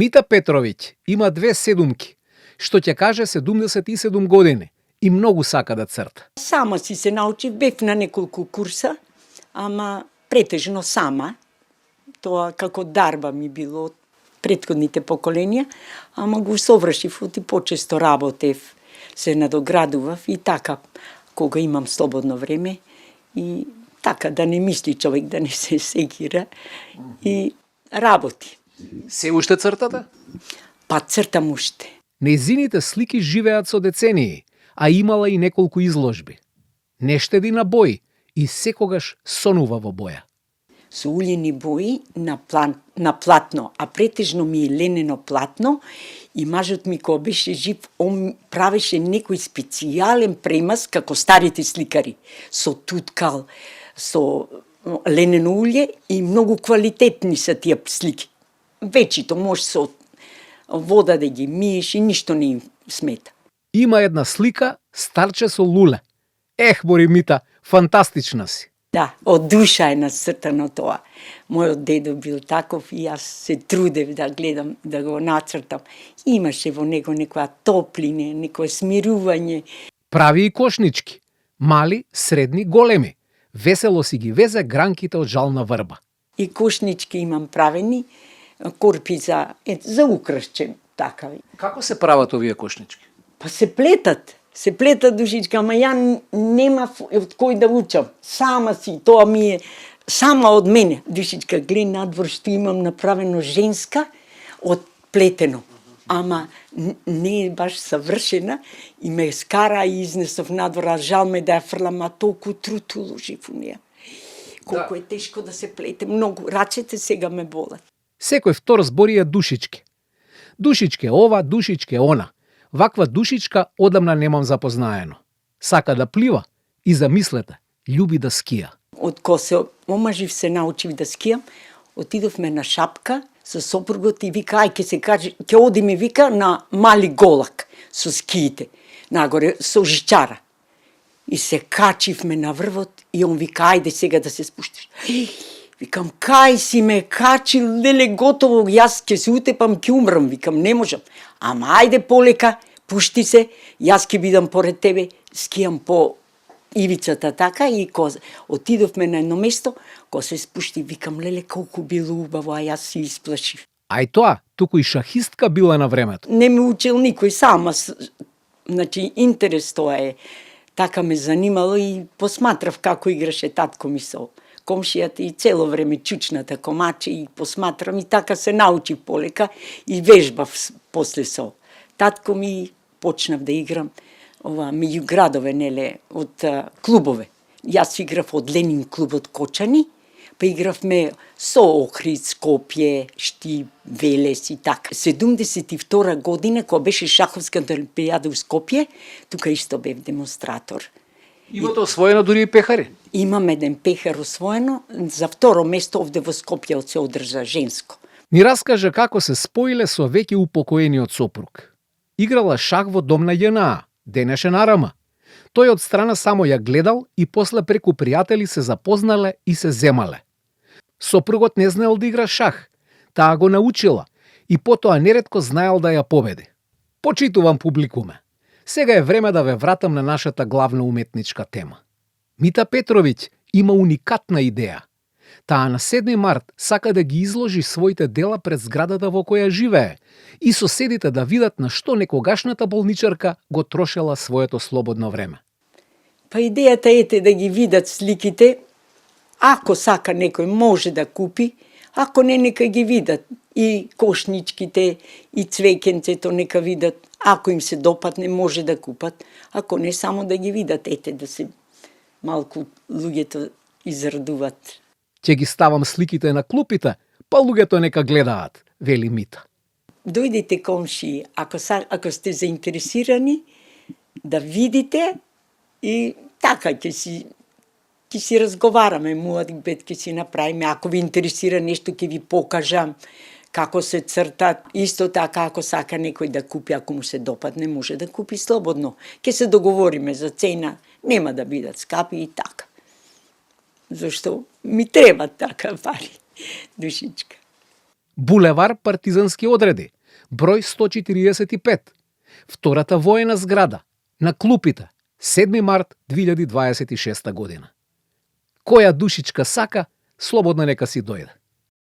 Мита Петровиќ има две седумки, што ќе каже 77 години и многу сака да црта. Сама си се научив, бев на неколку курса, ама претежно сама. Тоа како дарба ми било од претходните поколенија, ама го совршив, оти почесто работев, се надоградував и така, кога имам слободно време и така да не мисли човек, да не се секира и работи. Се уште цртата? Па цртам уште. Нејзините слики живеат со децении, а имала и неколку изложби. Не штеди на бои и секогаш сонува во боја. Со улјени бои на платно, а претежно ми е ленено платно и мажот ми кога беше жив, он правеше некој специјален премаз како старите сликари, со туткал, со ленено улје и многу квалитетни се тие слики. Вечито може со вода да ги миеш и ништо не им смета. Има една слика старче со луле. Ех, Бори Мита, фантастична си. Да, од душа е нацртано тоа. Мојот дедо бил таков и јас се трудев да гледам, да го нацртам. Имаше во него некоја топлина, некое смирување. Прави и кошнички. Мали, средни, големи. Весело си ги везе гранките од жална врба. И кошнички имам правени, корпи за украсче, такави. Како се прават овие кошнички? Па се плетат душичка, ама ја немав од кој да учам. Сама си, тоа ми е сама од мене. Душичка, гледа надвор што имам направено женска од плетено. Ама не е баш совршена и ме скара и изнесов надвор, а жал ме да ја фрлам, а толку труд уложив у неја. Колку е тешко да се плете, многу. Рачете сега ме болат. Секој втор збори е душички. Душички ова, душички она. Ваква душичка одамна немам запознаено. Сака да плива и замислете, љуби да скија. Од кога се омажив се научив да скијам, отидовме на шапка со сопругот и вика, ај ќе одиме, вика, на Мали Голак со скиите, нагоре со жичара. И се качивме на врвот и он вика, ајде сега да се спуштиш. Викам, кај си ме качил, леле готово, јас ќе се утепам, ќе умрам, викам, не можам. Ама ајде полека, пушти се, јас ќе бидам поред тебе, скијам по ивицата така и отидовме на едно место, кога се спушти, викам, леле колку било убаво, а јас се исплашив. А и тоа, туку и шахистка била на времето. Не ме учил никој, сама, значи интерес тоа е. Така ме занимало и посматрав како играше татко ми со комшијата и цело време чучната комаче и посматрам и така се научив полека и вежбав после со. Татко ми почнав да играм меѓу градове, неле, од клубове. Јас играв од Ленин клубот Кочани, па игравме со Охрид, Скопје, Штип, Велес и така. 72 година, кога беше шаховската олимпијада у Скопје, тука исто бев демонстратор. Имате освоено дури и пехари? Имам еден пехар освоено, за второ место овде во Скопје се одржа женско. Ни раскаже како се споиле со веќе упокоениот сопруг. Играла шах во дом на ЈНА, денешен Арама. Тој од страна само ја гледал и после преку пријатели се запознале и се земале. Сопругот не знаел да игра шах, таа го научила и потоа неретко знаел да ја победи. Почитувам публикуме. Сега е време да ве вратам на нашата главна уметничка тема. Мита Петровиќ има уникатна идеја. Таа на 7 март сака да ги изложи своите дела пред зградата во која живее и соседите да видат на што некогашната болничарка го трошела своето слободно време. Па идејата е да ги видат сликите, ако сака некој може да купи, ако не, нека ги видат. И кошничките, и цвеќенцето нека видат. Ако им се допадне, може да купат. Ако не, само да ги видат. Да се малку луѓето израдуваат. Ќе ги ставам сликите на клупите, па луѓето нека гледаат, вели Мита. Дојдете комши, ако сте заинтересирани, да видите и така ќе си разговараме, муабет ќе си направиме. Ако ви интересира нешто, ќе ви покажам како се цртат. Исто така, ако сака некој да купи, ако му се допадне, може да купи слободно. Ќе се договориме за цена, нема да бидат скапи и така. Зашто ми треба така пари, душичка. Булевар Партизански одреди, број 145. Втората воена зграда, на Клупите, 7 март 2026 година. Која душичка сака, слободно нека си дојде.